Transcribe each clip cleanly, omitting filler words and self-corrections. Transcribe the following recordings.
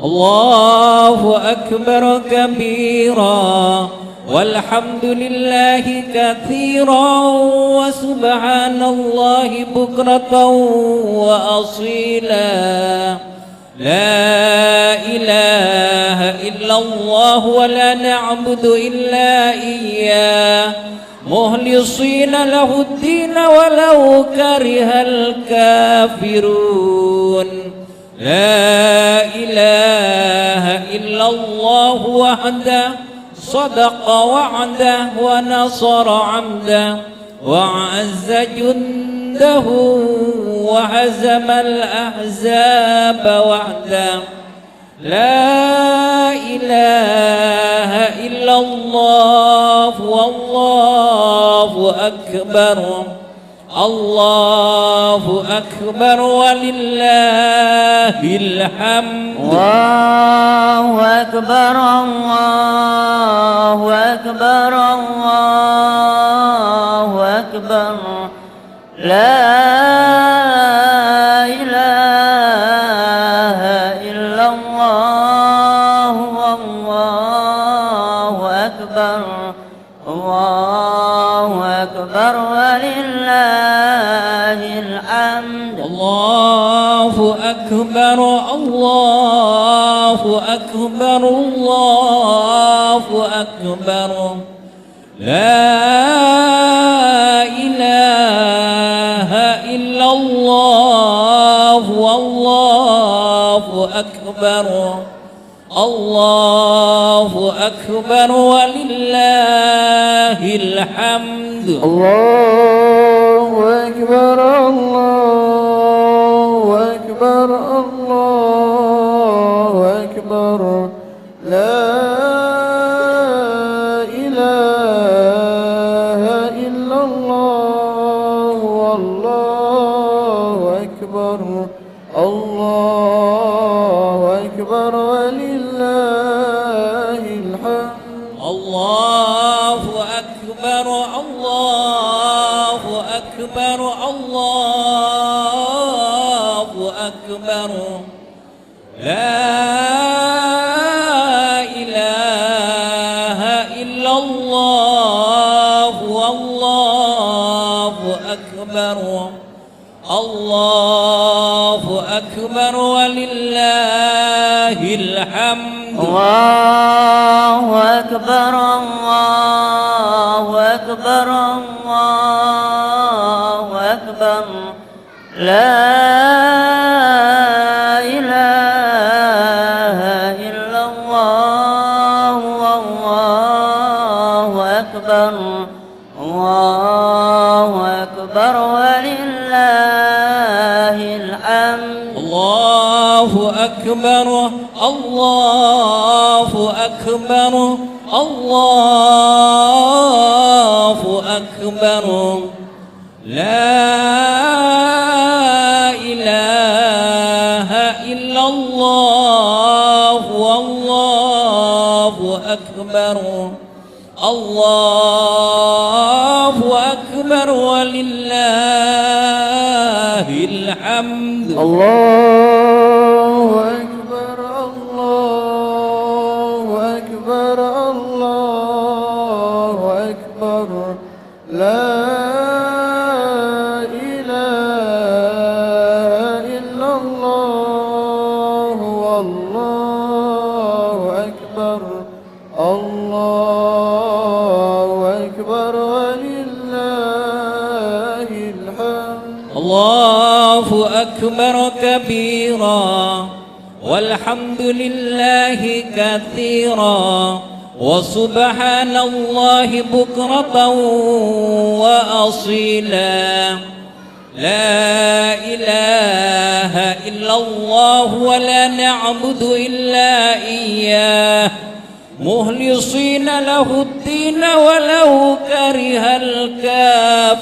الله أكبر كبيرا والحمد لله كثيرا وسبحان الله بكرة وأصيلا لا إله إلا الله ولا نعبد إلا إياه مخلصين له الدين ولو كره الكافرون لا إله إلا الله وحده صدق وعده ونصر عبده وعز جنده وهزم الأحزاب وحده لا إله إلا الله والله أكبر الله أكبر ولله الحمد الله أكبر الله أكبر الله أكبر لا إله إلا الله والله أكبر الله أكبر ولله الحمد الله أكبر الله أكبر الله أكبر لا إله إلا الله والله أكبر الله أكبر ولله الحمد الله أكبر الله أكبر الله أكبر لا إله إلا الله والله أكبر الله أكبر ولله الحمد الله أكبر الله أكبر الله أكبر لا إله إلا الله والله أكبر الله أكبر ولله الحمد الله أكبر الله أكبر الله أكبر لا إله إلا الله والله أكبر الله أكبر ولله الحمد الله أكبر الله أكبر الله أكبر لا إله إلا الله والله أكبر الله أكبر ولله الحمد الله أكبر الله أكبر الله أكبر لا إله إلا الله والله أكبر الله أكبر ولله الحمد الله أكبر كبيرا والحمد لله كثيرا وسبحان الله بكرة وأصيلا لا إله إلا الله ولا نعبد إلا إياه مخلصين له الدين ولو كره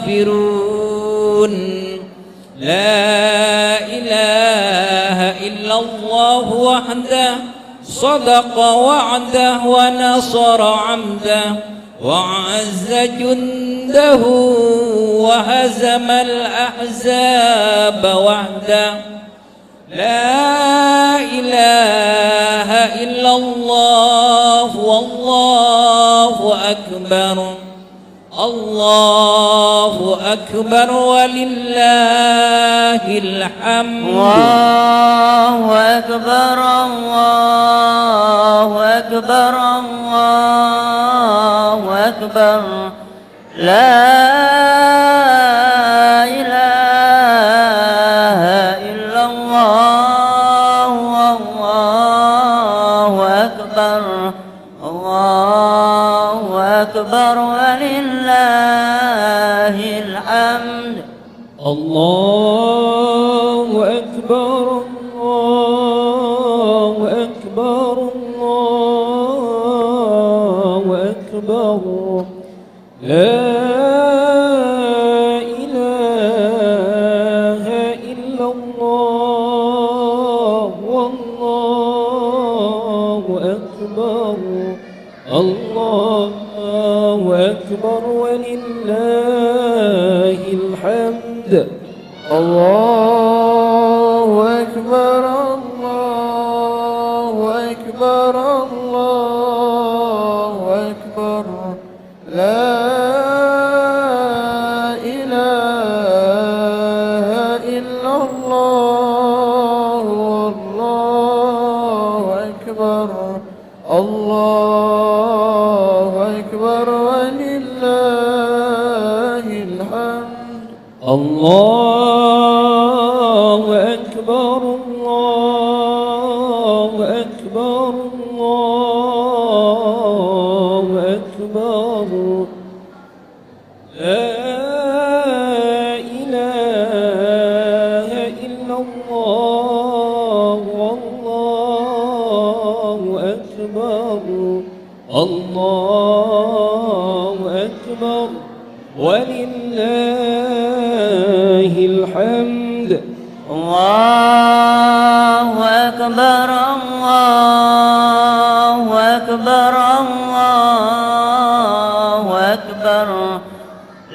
الكافرون لا إله إلا الله وحده صدق وعده ونصر عبده وعز جنده وهزم الأحزاب وحده لا إله إلا الله والله أكبر الله أكبر ولله الحمد الله أكبر الله أكبر الله أكبر لا إله إلا الله والله أكبر الله أكبر ولله الحمد الله أكبر الله أكبر الله أكبر لا إله إلا الله والله أكبر الله أكبر ولله الحمد الله أكبر الله أكبر الله أكبر لا إله إلا الله والله أكبر الله أكبر ولله الحمد الله أكبر الله أكبر الله أكبر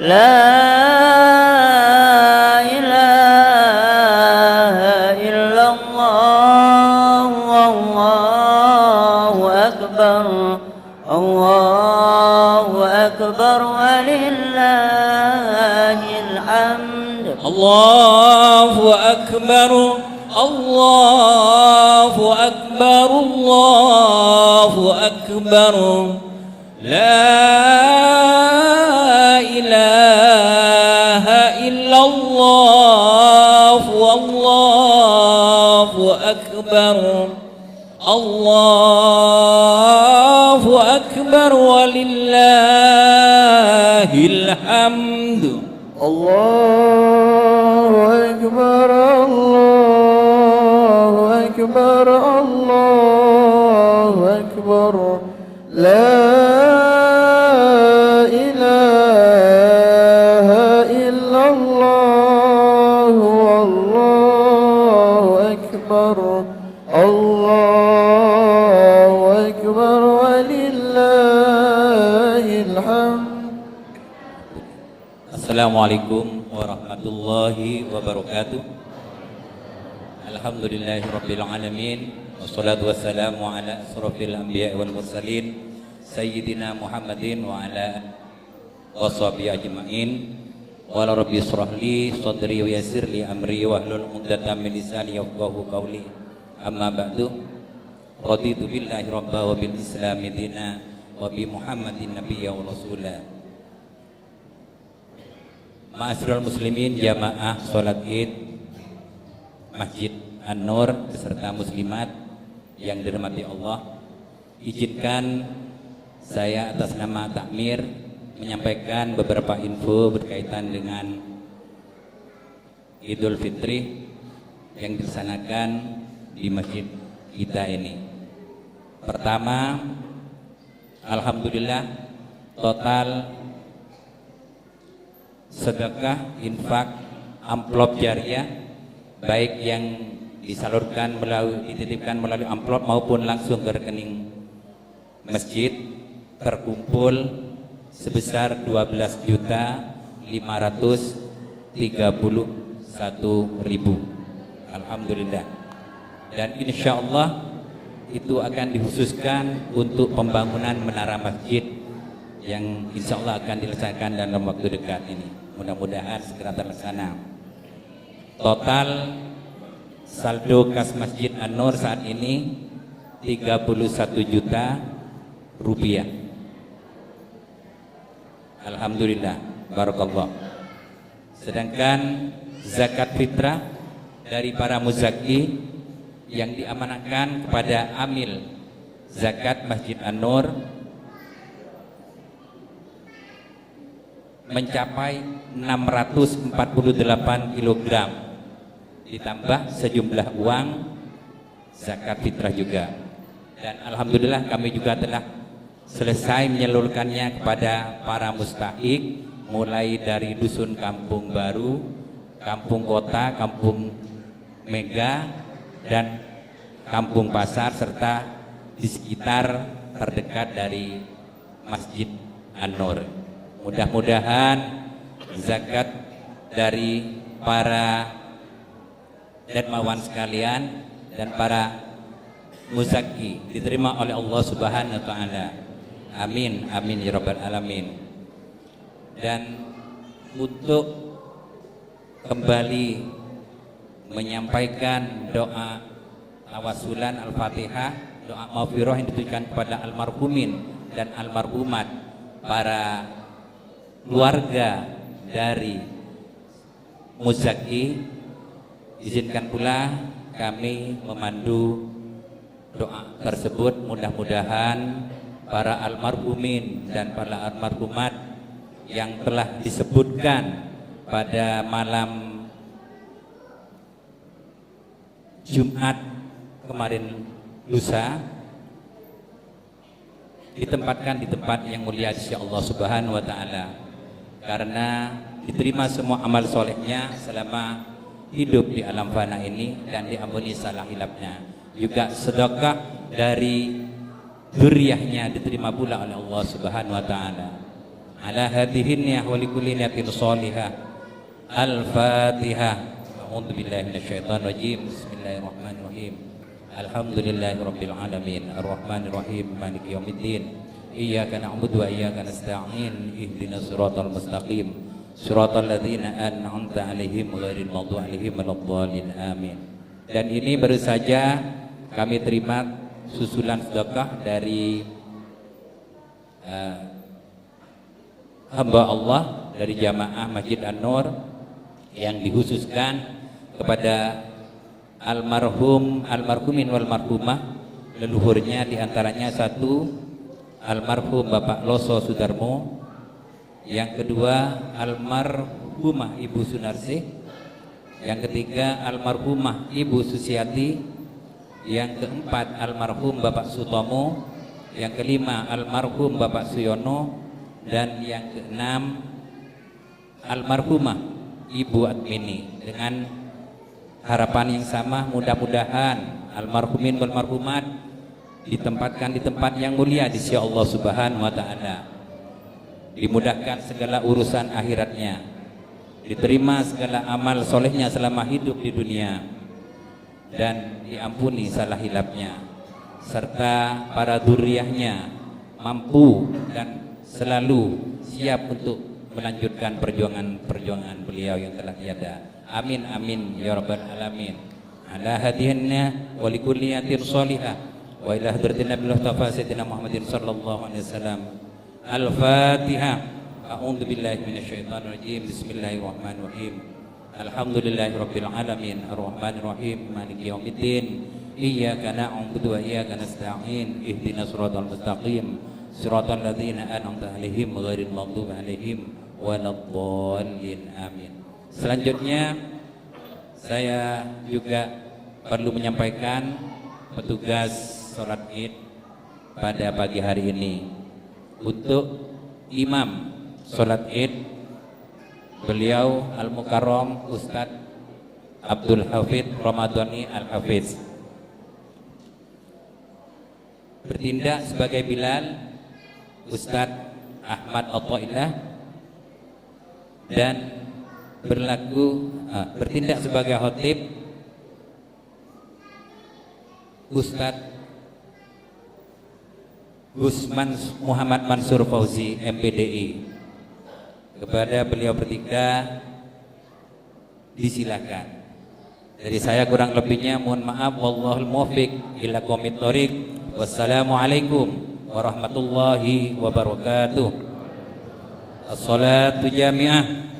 لا إله إلا الله والله أكبر الله أكبر ولله الحمد الله أكبر الله أكبر الله أكبر لا إله إلا الله والله أكبر الله أكبر ولله الحمد الله أكبر الله أكبر الله أكبر لا إله إلا الله والله أكبر الله أكبر ولله الحمد الله أكبر الله أكبر الله أكبر لا إله إلا الله والله أكبر الله أكبر ولله الحمد. Assalamualaikum warahmatullahi wabarakatuh. Alhamdulillahirabbil alamin wassalatu wassalamu ala asrofil anbiya'i wal mursalin sayyidina Muhammadin wa ala washabihi ajmain. Wa la rabbi israh li sadri wa yassir li amri wahlul 'uqdatam min lisani yafqahu qawli. Amma ba'du. Raditu billahi rabba wa bil islami dina wa bi Muhammadin nabiyya wa rasula. Ma'asyiral muslimin jamaah salat Id Masjid An-Nur beserta muslimat yang dirahmati Allah, izinkan saya atas nama Takmir menyampaikan beberapa info berkaitan dengan Idul Fitri yang dilaksanakan di masjid kita ini. Pertama, alhamdulillah total sedekah, infak, amplop jariah baik yang disalurkan dititipkan melalui amplop maupun langsung ke rekening masjid terkumpul sebesar 12.531.000. Alhamdulillah. dan insya Allah itu akan dikhususkan untuk pembangunan menara masjid yang insya Allah akan dilaksanakan dalam waktu dekat ini. Mudah-mudahan segera terlaksana. Total saldo kas Masjid An-Nur saat ini 31 juta rupiah. Alhamdulillah, barakallah. Sedangkan zakat fitrah dari para muzaki yang diamanahkan kepada amil zakat Masjid An-Nur mencapai 648 kg, ditambah sejumlah uang zakat fitrah juga. Dan alhamdulillah kami juga telah selesai menyalurkannya kepada para mustahik, mulai dari dusun Kampung Baru, Kampung Kota, Kampung Mega, dan Kampung Pasar, serta di sekitar terdekat dari Masjid An-Nur. Mudah-mudahan zakat dari para dermawan sekalian dan para muzaki diterima oleh Allah Subhanahu wa taala. Amin, amin ya rabbal alamin. Dan untuk kembali menyampaikan doa tawasulan Al-Fatihah, doa maghfirah yang ditujukan kepada almarhumin dan almarhumat, para keluarga dari muzaki, izinkan pula kami memandu doa tersebut. Mudah-mudahan para almarhumin dan para almarhumat yang telah disebutkan pada malam Jumat kemarin lusa ditempatkan di tempat yang mulia di sisi Allah Subhanahu wa taala, karena diterima semua amal solehnya selama hidup di alam fana ini dan diampuni salah hilapnya. Juga sedekah dari dzurriyyahnya diterima pula oleh Allah Subhanahu wa taala. Ala hadhihi niyyah wa likulli niyatin shalihah. Al-Fatihah. A'udzu billahi minasyaitonir rajim. Bismillahirrahmanirrahim. Alhamdulillahirabbil alamin. Arrahmanir rahim. Maliki yaumiddin. Iyyaka na'budu wa iyyaka nasta'in. Ihdinas siratal mustaqim. Siratal ladzina an'amta 'alaihim ghairil maghdubi 'alaihim waladdallin. Amin. Dan ini baru saja kami terima susulan sedekah dari hamba Allah dari jamaah Masjid An-Nur yang dikhususkan kepada almarhumin wal marhumah, leluhurnya diantaranya satu almarhum Bapak Loso Sudarmo, yang kedua almarhumah Ibu Sunarsih, yang ketiga almarhumah Ibu Susiati, yang keempat almarhum Bapak Sutomo, yang kelima almarhum Bapak Suyono, dan yang keenam almarhumah Ibu Admini. Dengan harapan yang sama, mudah-mudahan almarhumin wal marhumat ditempatkan di tempat yang mulia di sisi Allah Subhanahu wa taala, dimudahkan segala urusan akhiratnya, diterima segala amal solehnya selama hidup di dunia, dan diampuni salah hilapnya, serta para dzurriyyahnya mampu dan selalu siap untuk melanjutkan perjuangan beliau yang telah tiada. Amin amin ya rabbal alamin. Ala hadihinna wa likulli niyatin shalihah wa ila hadratin Nabi Mustafa sayyidina Muhammadin sallallahu alaihi wasallam. Al-Fatihah. A'udzu billahi minasyaitonir rajim. Bismillahirrahmanirrahim. Alhamdulillahirabbil alamin. Arrahmanir rahim. Maliki yaumiddin. Iyyaka na'budu wa iyyaka nasta'in. Ihdinas siratal mustaqim. Siratal ladzina an'amta 'alaihim ghairil maghdubi 'alaihim waladdallin. Amin. Selanjutnya saya juga perlu menyampaikan petugas sholat Id pada pagi hari ini. Untuk imam sholat Id, beliau Al-Mukarram Ustadz Abdul Hafidz Ramadhani Al-Hafidz. Bertindak sebagai Bilal Ustadz Ahmad Atha'illah, dan bertindak sebagai khotib Ustadz Gusman Muhammad Mansur Fauzi MPDI. Kepada beliau bertiga disilakan. Dari saya kurang lebihnya mohon maaf. Wallahul muwaffiq ila aqwamit thoriq. Wassalamualaikum warahmatullahi wabarakatuh. As-salatu jami'ah.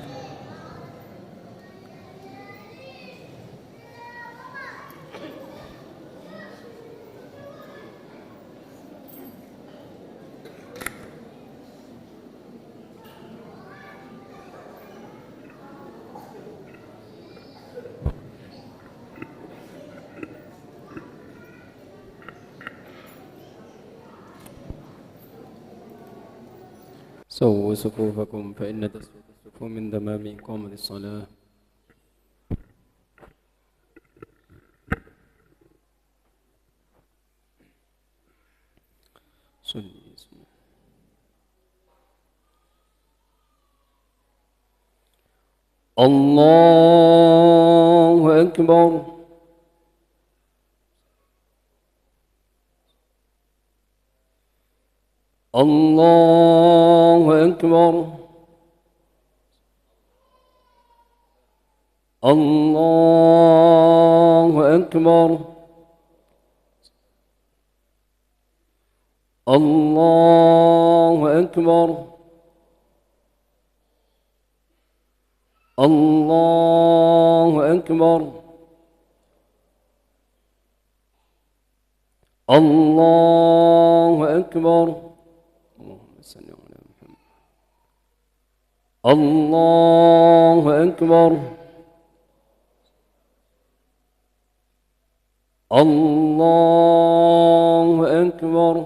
سووا صفوفكم فإن تسوية الصفوف من تمام إقامة الصلاة. الله أكبر. الله أكبر. الله أكبر. الله أكبر. الله أكبر. الله أكبر. الله أكبر. الله أكبر.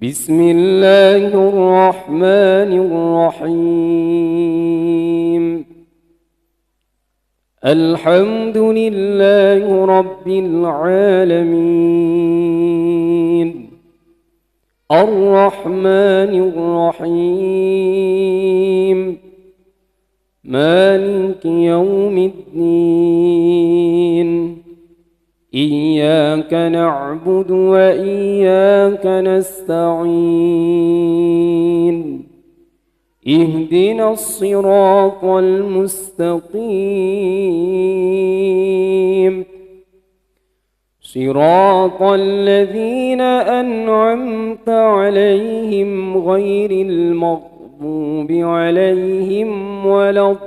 بسم الله الرحمن الرحيم. الحمد لله رب العالمين الرحمن الرحيم مالك يوم الدين إياك نعبد وإياك نستعين اهدنا الصراط المستقيم صراط الذين أنعمت عليهم غير المغضوب عليهم ولا الضالين.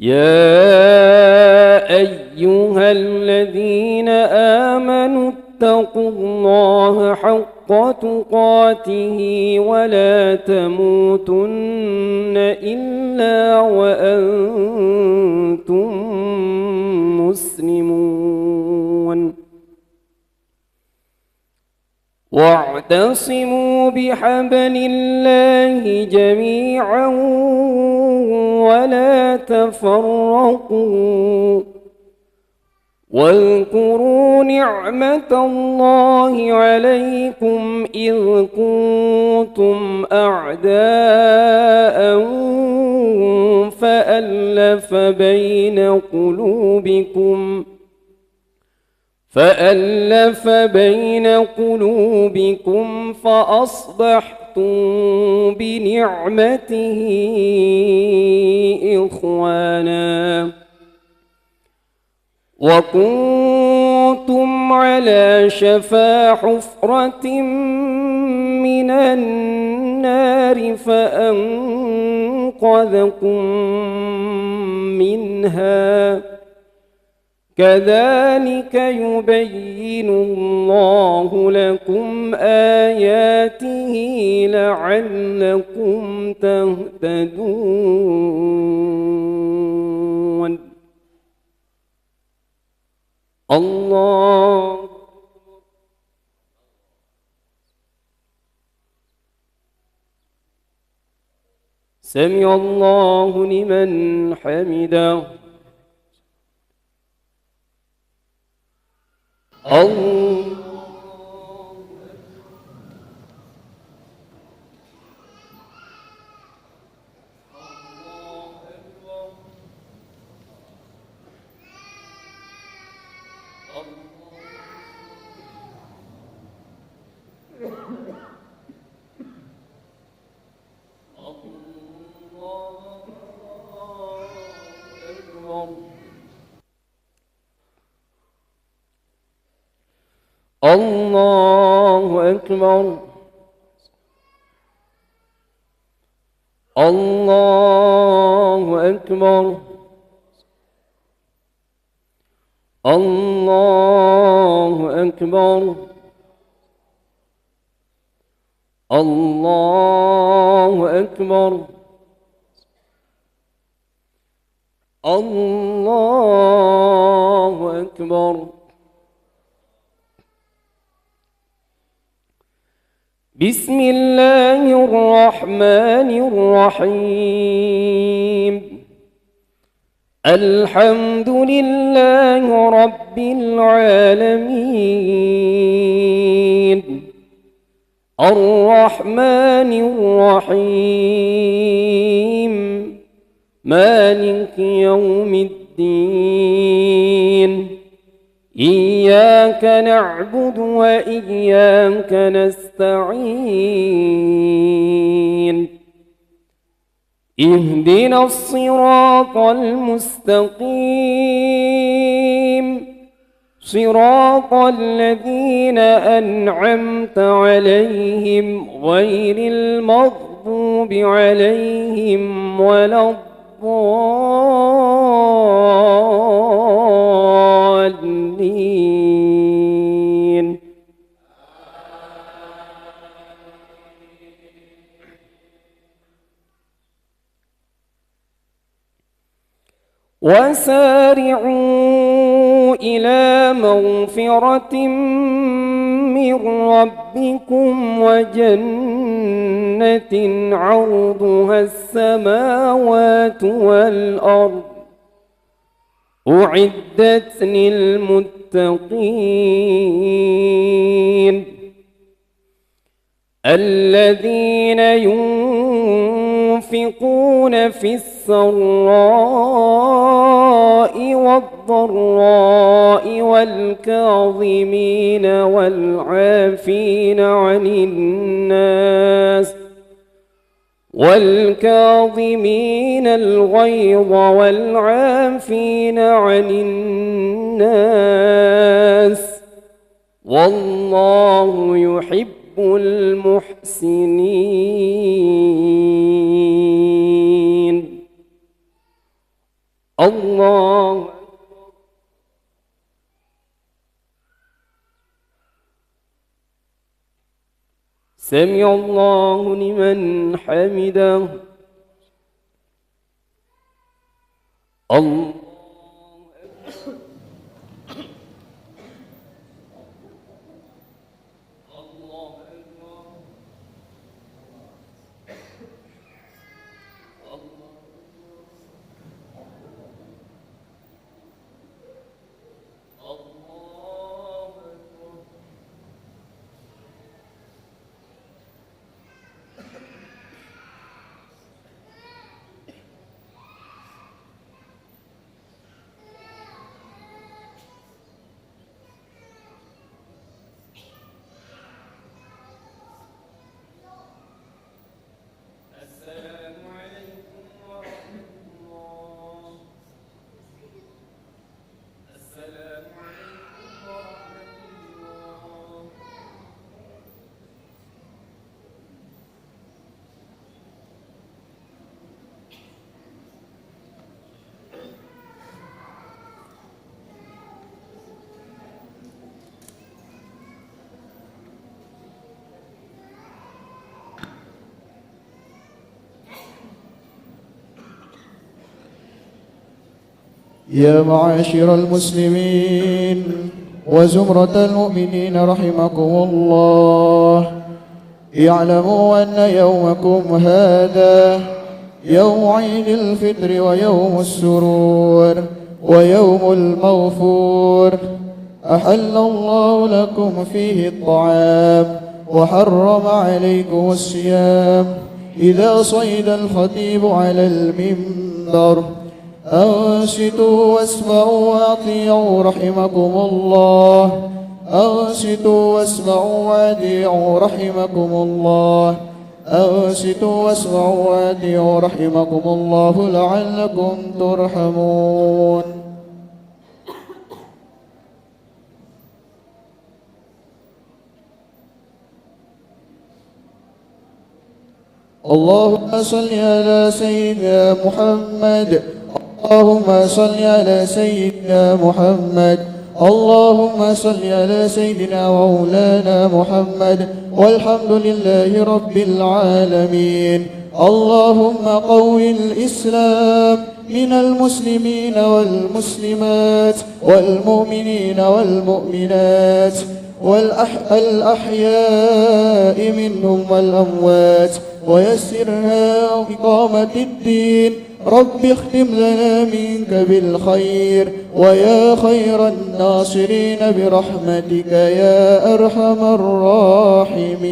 يا أيها الذين آمنوا اتقوا الله حق تقاته ولا تموتن إلا وأنتم مسلمون واعتصموا بحبل الله جميعا ولا تفرقوا واذكروا نعمة الله عليكم إذ كنتم أعداء فألف بين قلوبكم فأصبحتم بنعمته إخوانا وكنتم على شفا حفرة من النار فأنقذكم منها كذلك يبين الله لكم آياته لعلكم تهتدون. الله سمع الله لمن حمده. الله أكبر. الله أكبر. الله أكبر. الله أكبر. الله أكبر. بسم الله الرحمن الرحيم. الحمد لله رب العالمين. الرحمن الرحيم. مالك يوم الدين. إياك نعبد وإياك نستعين. اهدنا الصراط المستقيم. صراط الذين أنعمت عليهم غير المغضوب عليهم ولا الضالين. وسارعوا إلى مغفرة من ربكم وجنة عرضها السماوات والأرض أعدت للمتقين الذين ينفقون في السراء والضراء والكاظمين والعافين عن الناس والكاظمين الغيظ والعافين عن الناس والله يحب المحسنين. الله سمع الله لمن حمده. الله يا معاشر المسلمين وزمرة المؤمنين رحمكم الله، اعلموا أن يومكم هذا يوم عيد الفطر ويوم السرور ويوم المغفور. أحل الله لكم فيه الطعام وحرم عليكم الصيام. إذا صعد الخطيب على المنبر أنصتوا واسمعوا وأطيعوا رحمكم الله. أنصتوا واسمعوا وأطيعوا رحمكم الله. أنصتوا واسمعوا وأطيعوا رحمكم الله لعلكم ترحمون. اللهم صل على سيدنا محمد. اللهم صل على سيدنا محمد. اللهم صل على سيدنا ومولانا محمد والحمد لله رب العالمين. اللهم قو الإسلام من المسلمين والمسلمات والمؤمنين والمؤمنات والأحياء منهم والأموات ويسرها إقامة الدين. رب اختم لنا منك بالخير ويا خير الناصرين برحمتك يا أرحم الراحمين.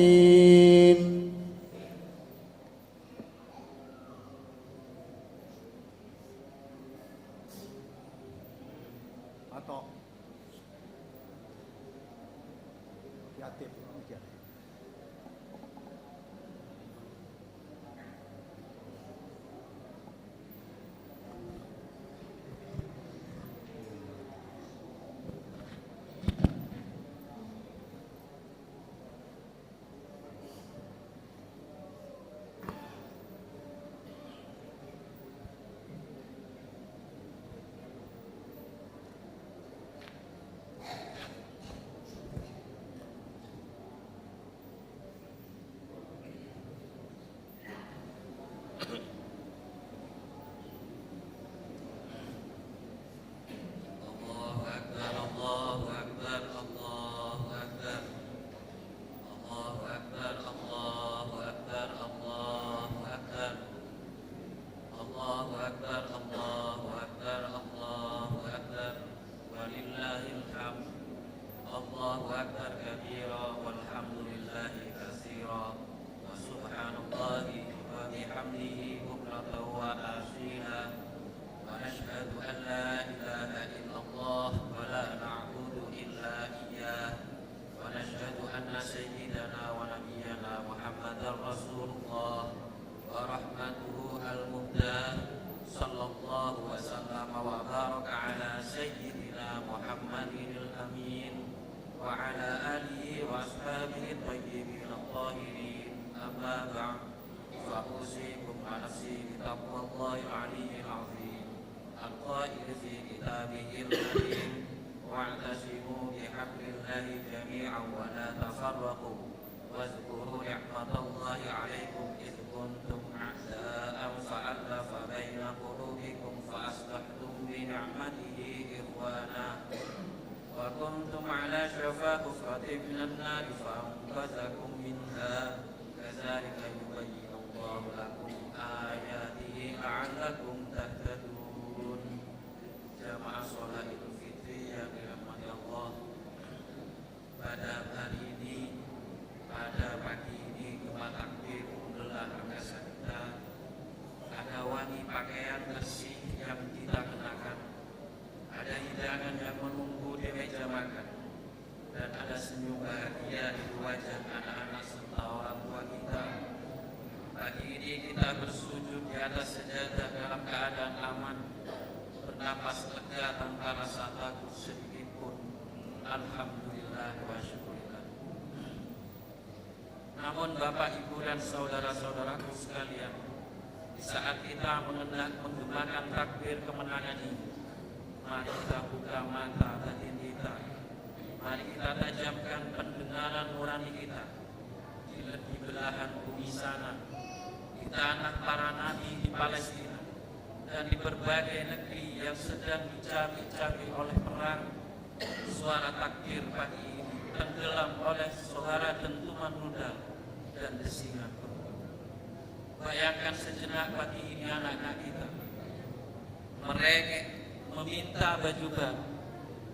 Namun Bapak, Ibu, dan saudara-saudaraku sekalian, di saat kita menggunakan takbir kemenangan ini, mari kita buka mata batin kita, mari kita tajamkan pendengaran nurani kita di belahan bumi sana, di tanah para nabi di Palestina, dan di berbagai negeri yang sedang dicabik-cabik oleh perang. Suara takbir pagi ini tenggelam oleh suara dentuman rudal dan desingan. Bayangkan sejenak bagi ini anak-anak kita. Mereka meminta baju baru,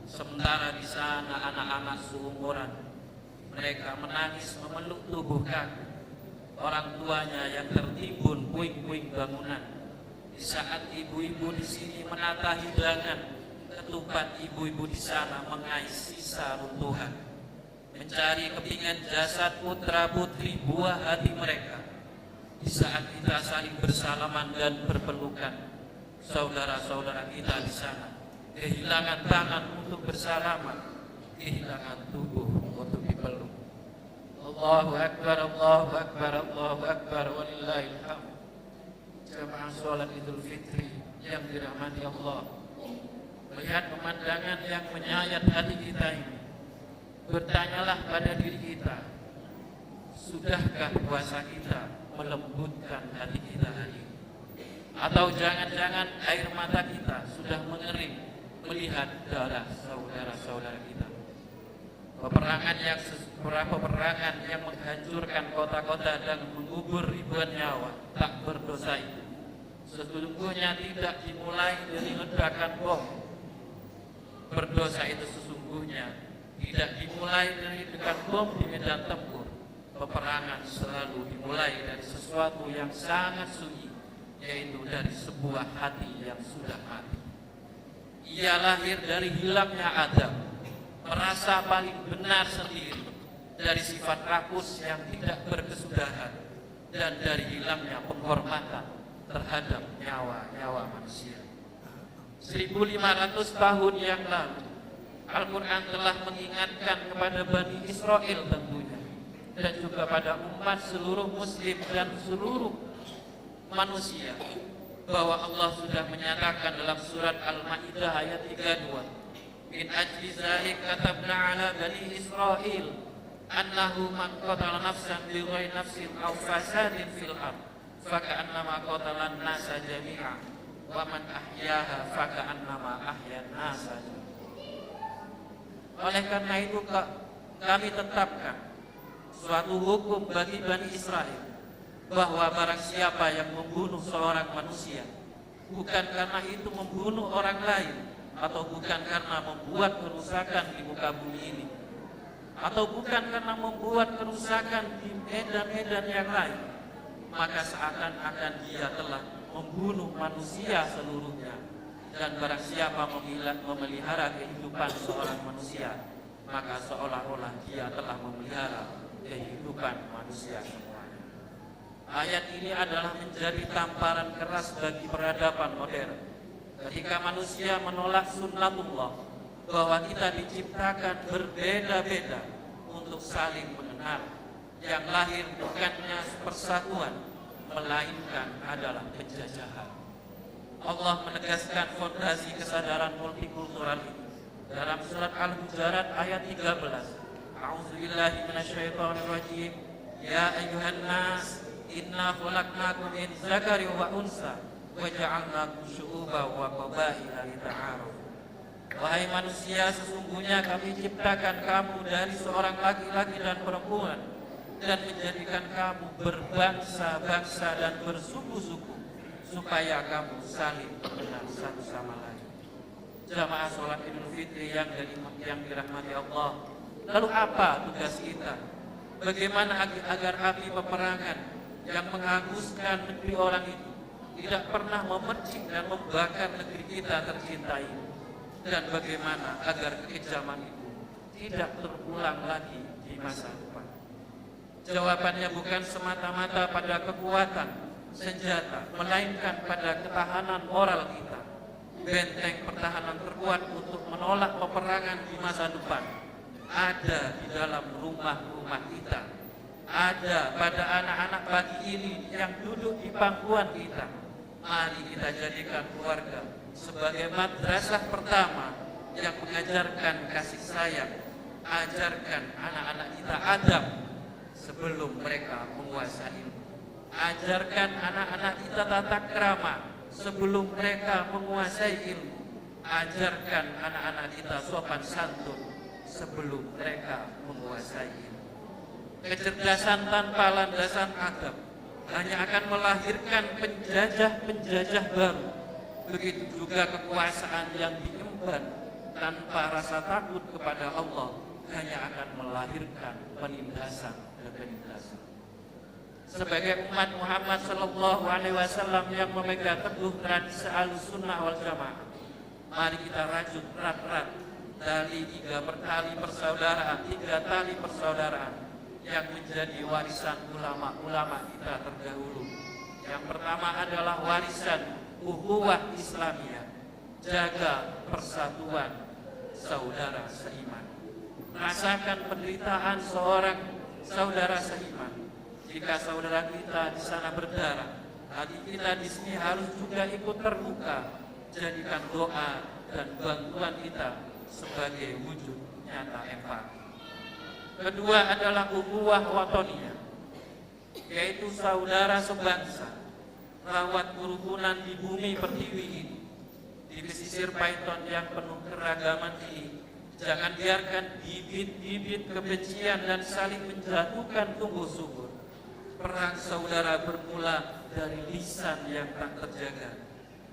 sementara di sana anak-anak seumuran mereka menangis memeluk tubuh kakek orang tuanya yang tertimbun puing-puing bangunan. Di saat ibu-ibu di sini menata hidangan, ketupat ibu-ibu di sana mengais sisa runtuhan, mencari kepingan jasad putra putri buah hati mereka. Di saat kita saling bersalaman dan berpelukan, saudara-saudara kita di sana kehilangan tangan untuk bersalaman, kehilangan tubuh untuk dipeluk. Allahu Akbar, Allahu Akbar, Allahu Akbar, walillahil hamd. Jamaah sholat Idul Fitri yang dirahmati Allah, melihat pemandangan yang menyayat hati kita ini, bertanyalah pada diri kita, sudahkah puasa kita melembutkan hati kita hari ini? Atau jangan-jangan air mata kita sudah mengering melihat darah saudara-saudara kita? Peperangan yang menghancurkan kota-kota dan mengubur ribuan nyawa tak berdosa itu sesungguhnya tidak dimulai dari ledakan bom. Berdosa itu sesungguhnya tidak dimulai dari ledakan bom di medan tempur. Peperangan selalu dimulai dari sesuatu yang sangat sunyi, yaitu dari sebuah hati yang sudah mati. Ia lahir dari hilangnya Adam, merasa paling benar sendiri, dari sifat rakus yang tidak berkesudahan, dan dari hilangnya penghormatan terhadap nyawa-nyawa manusia. 1500 tahun yang lalu, Al-Quran telah mengingatkan kepada Bani Israel tentunya, dan juga pada umat seluruh muslim dan seluruh manusia, bahwa Allah sudah menyatakan dalam surat Al-Ma'idah ayat 32, min ajli zalik katabna ala bani Israel annahu man qatala nafsan bi ghairi nafsin aw fasadin fil ard faka'annama qatala an-nasa jami'a wa man ahyaha faka'annama ahyan nasa. Oleh karena itu kami tetapkan suatu hukum bagi Bani Israel, bahwa barang siapa yang membunuh seorang manusia bukan karena itu membunuh orang lain, atau bukan karena membuat kerusakan di muka bumi ini, atau bukan karena membuat kerusakan di medan-medan yang lain, maka seakan-akan dia telah membunuh manusia seluruhnya. Dan barang siapa memelihara kehidupan seorang manusia, maka seolah-olah dia telah memelihara kehidupan manusia semuanya. Ayat ini adalah menjadi tamparan keras bagi peradaban modern. Ketika manusia menolak sunnatullah, bahwa kita diciptakan berbeda-beda untuk saling mengenal, yang lahir bukannya persatuan, melainkan adalah penjajahan. Allah menegaskan fondasi kesadaran multikultural ini dalam surat Al-Hujurat ayat 13. A'udzubillahi minasyaitonirrajim. Ya ayyuhan nas, inna khalaqnakum min dzakari wa unsa wa ja'alnakum syu'uban wa qabaila lita'arafu. Wahai manusia, sesungguhnya kami ciptakan kamu dari seorang laki-laki dan perempuan, dan menjadikan kamu berbangsa-bangsa dan bersuku-suku, supaya kamu saling mengenal satu sama lain. Jamaah sholat Idul Fitri yang dirahmati Allah, lalu apa tugas kita? Bagaimana agar api peperangan yang menghanguskan negeri orang itu tidak pernah memercik dan membakar negeri kita tercinta ini? Dan bagaimana agar kekejaman itu tidak terulang lagi di masa depan? Jawabannya bukan semata-mata pada kekuatan senjata, melainkan pada ketahanan moral kita. Benteng pertahanan terkuat untuk menolak peperangan di masa depan ada di dalam rumah-rumah kita, ada pada anak-anak pagi ini yang duduk di pangkuan kita. Mari kita jadikan keluarga sebagai madrasah pertama yang mengajarkan kasih sayang. Ajarkan anak-anak kita adab sebelum mereka menguasai ilmu. Ajarkan anak-anak kita tata krama sebelum mereka menguasai ilmu. Ajarkan anak-anak kita sopan santun sebelum mereka menguasai ilmu. Kecerdasan tanpa landasan adab hanya akan melahirkan penjajah-penjajah baru. Begitu juga kekuasaan yang diemban tanpa rasa takut kepada Allah hanya akan melahirkan penindasan dan penindasan. Sebagai umat Muhammad sallallahu alaihi wasallam yang memegang teguh tradisi Ahlussunnah wal Jamaah, mari kita rajut erat-erat tali tali persaudaraan yang menjadi warisan ulama-ulama kita terdahulu. Yang pertama adalah warisan ukhuwah Islamiyah, jaga persatuan saudara seiman. Rasakan penderitaan seorang saudara seiman. Jika saudara kita di sana berdarah, hati kita di sini harus juga ikut terbuka. Jadikan doa dan bantuan kita sebagai wujud nyata empati. Kedua adalah ukhuwah watoniyah, yaitu saudara sebangsa. Rawat kerukunan di bumi pertiwi ini, di pesisir Python yang penuh keragaman ini. Jangan biarkan bibit-bibit kebencian dan saling menjatuhkan tumbuh subur. Perang saudara bermula dari lisan yang tak terjaga.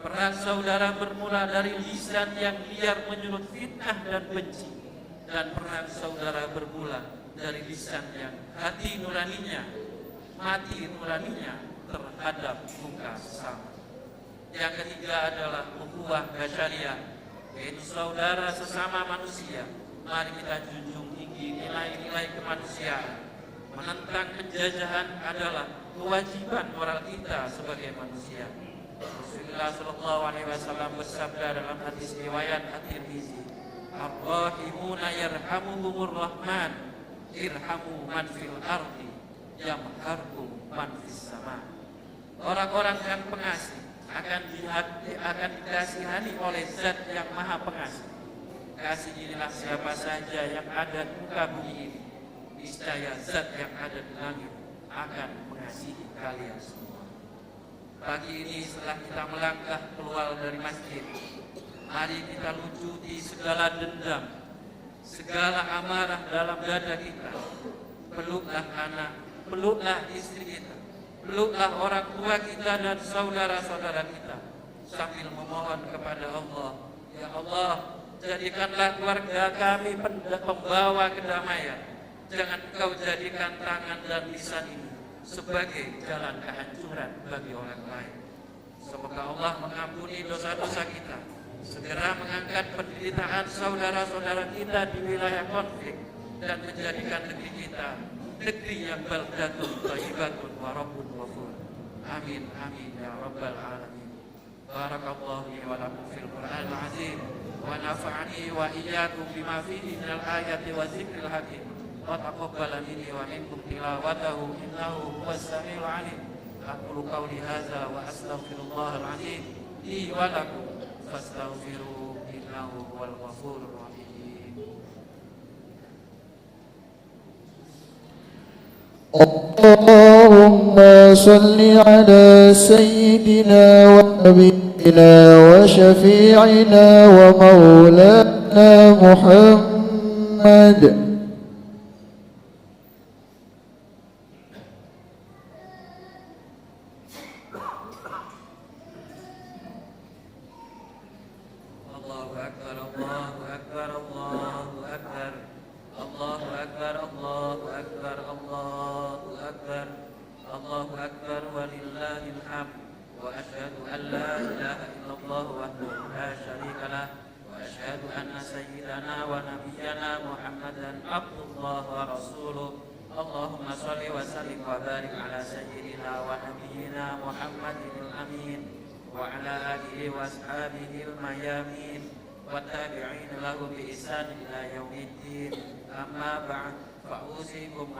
Perang saudara bermula dari lisan yang liar menyulut fitnah dan benci. Dan perang saudara bermula dari lisan yang mati nuraninya terhadap muka sesama. Yang ketiga adalah ukhuwah basyariah, yaitu saudara sesama manusia. Mari kita junjung tinggi nilai-nilai kemanusiaan. Menentang penjajahan adalah kewajiban moral kita sebagai manusia. Rasulullah sallallahu alaihi wasallam bersabda dalam hadis riwayat At-Tirmizi, "Ar-rahimuna yarhamuhumur rahman, irhamu man fil ardi yamharkum man fis sama." Orang-orang yang pengasih akan dikasihani oleh Zat yang Maha Pengasih. Kasihinilah siapa saja yang ada di muka bumi ini. Niscaya Zat yang ada di langit akan mengasihi kalian semua. Pagi ini setelah kita melangkah keluar dari masjid, mari kita lucuti segala dendam, segala amarah dalam dada kita. Peluklah anak, peluklah istri kita, peluklah orang tua kita dan saudara-saudara kita, sambil memohon kepada Allah, ya Allah, jadikanlah keluarga kami pembawa kedamaian. Jangan Engkau jadikan tangan dan lisan ini sebagai jalan kehancuran bagi orang lain. Semoga Allah mengampuni dosa-dosa kita, segera mengangkat penderitaan saudara-saudara kita di wilayah konflik, dan menjadikan negeri kita negeri yang baldatun thayyibatun wa rabbun ghafur. Amin amin ya rabbal alamin. Barakallahu li wa lakum fil Qur'anil azim wa nafa'ani wa iyyakum bima fihi minal ayati wa dzikril hakim. Wa taqabbala minni wa minkum tilawatahu innahu huwas samiul alim. Aqulu qawli hadza wa astaghfirullahal azim li wa lakum fastaghfiruhu innahu huwal ghafurur rahim. اللهم صل على سيدنا ونبينا وشفيعنا ومولانا محمد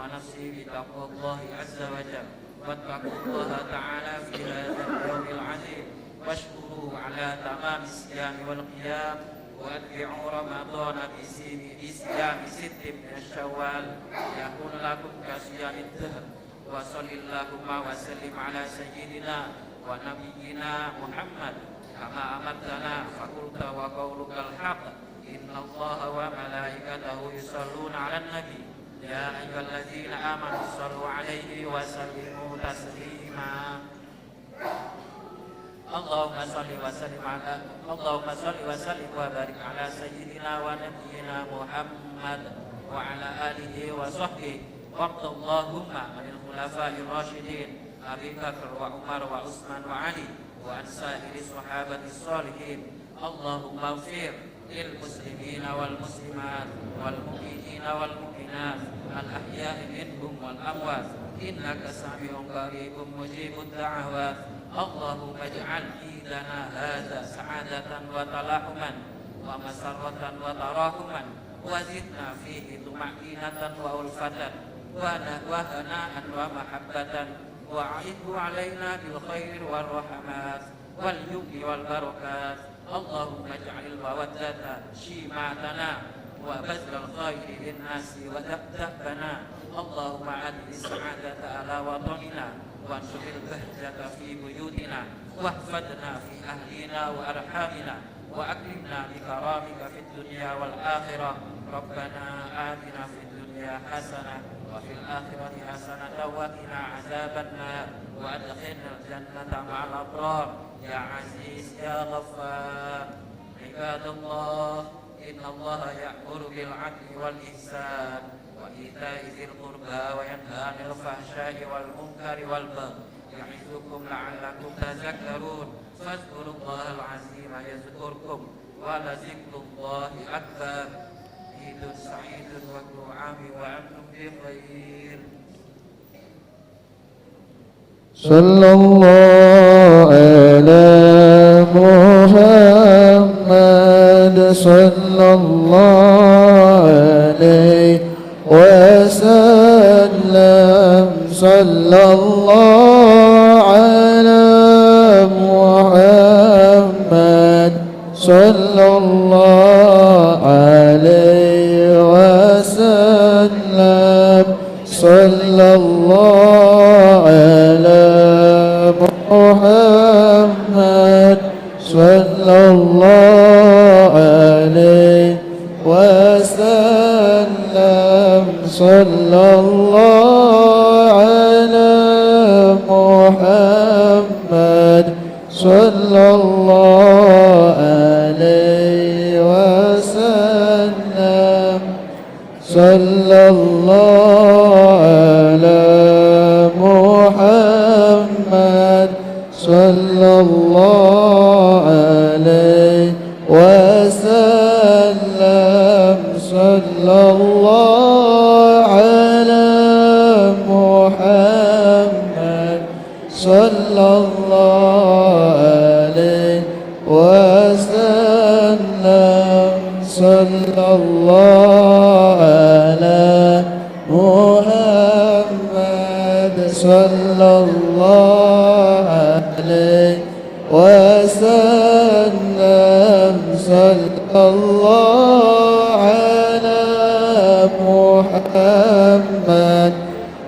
ونفسي بتقوى الله عز وجل واتقوا الله تعالى في هذا اليوم العظيم واشكروا على تمام الصيام والقيام واتبعوا رمضان بصيام 6 من الشوال يكون لكم كصيام الدهر وصل اللهم وسلم على سيدنا ونبينا محمد كما أمرتنا فقلت وقولك الحق إن الله وملائكته يصلون على النبي يا أيها الذين آمنوا صلوا عليه وسلموا تسليما wa sallim wa barik ala sayyidina wa nabiyyina Muhammad wa ala alihi wa sahbihi wardallahumma anil khulafa'ir rasyidin Abi Bakar wa Umar wa Utsman wa Ali wa an sa'iri sahabati sholihin. Allahumma ighfir lil muslimina wal muslimat wal mu'minina wal mu'minat al ahya'i minhum wal amwat innaka sami'un qaribun mujibud da'awat. Allahumma ij'al idana hadza sa'adatan wa talahuman wa masarratan wa tarahuman wa zidna fihi tuma'ninatan wa ulfatan wa hana'an wa mahabbatan wa a'idhu alaina bil khair wal rahmat wal yumni wal barakat. Allahumma ij'alil mawaddata shimatana wa bazlal khairi lin nasi wa dabdabana. Allahumma adli sa'adata ala watanina wa anshuril bahjata fi buyutina wahfadna fi ahlina wa arhamina wa akrimna bi karamika fid dunya wal akhirah. Rabbana atina fid dunya hasanah wa fil akhirati hasanah wa qina azabannar wa adkhilnal jannata ma'al abrar ya aziz ya ghaffar. Ibadallah, innallaha ya'muru bil 'adli wal ihsan wa ita'i dzil qurba wa yanha 'anil fahsya'i wal munkari wal baghi ya'izukum la'allakum tadhakkarun. Fadhkurullahal 'azima yadhkurkum wa la dzikrullahi akbar. Idun sa'idun wa ku'ami wa antum bi khair. Sallallahu ala Muhammad sallallahu alaihi wasallam. Sallallahu ala Muhammad sallallahu alaihi wasallam. Sallallahu ala Muhammad sallallahu alaihi wasallam. Sallallahu ala Muhammad sallallahu alaihi wasallam. Sallallahu ala Muhammad sallallahu alaihi wasallam. Sallallahu ala Muhammad sallallahu alaihi wasallam. Sallallahu ala Muhammad sallallahu alaihi wasallam. Sallallahu ala Muhammad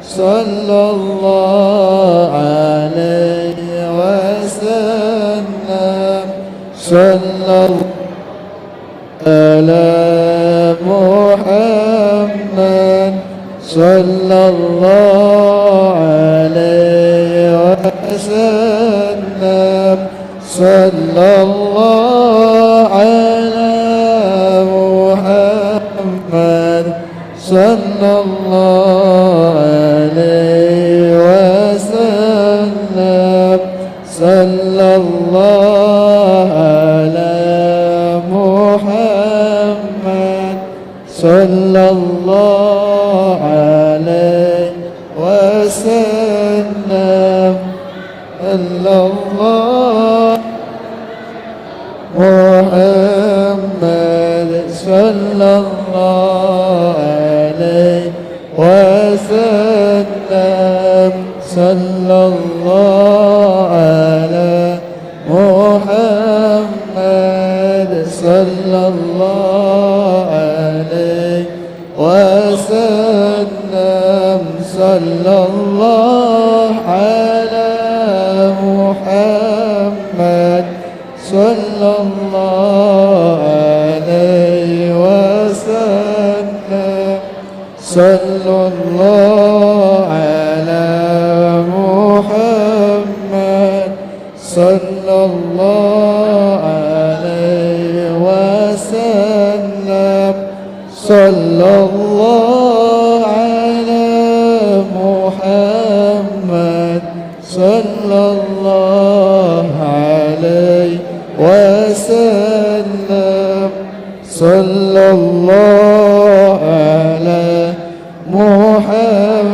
sallallahu alaihi wasallam. Sallallahu ala Muhammad sallallahu alaihi wasallam. Sallallahu ala Muhammad sallallahu alaihi wasallam. Sallallahu ala Muhammad sallallahu alaihi wasallam. Sallallahu Muhammad sallallahu alaihi wasallam. Sallallahu ala Muhammad sallallahu alaihi wasallam. Sallallahu ala Muhammad sallallahu alaihi wasallam. Sallallahu ala Muhammad sallallahu وسلم صلى الله على محمد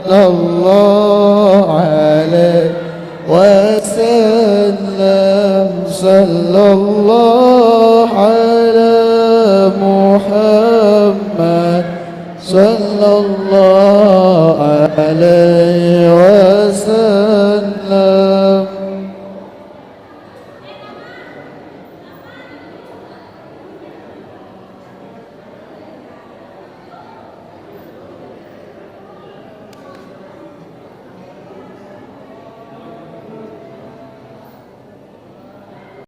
صلى الله عليه وسلم صلى الله على محمد صلى الله عليه وسلم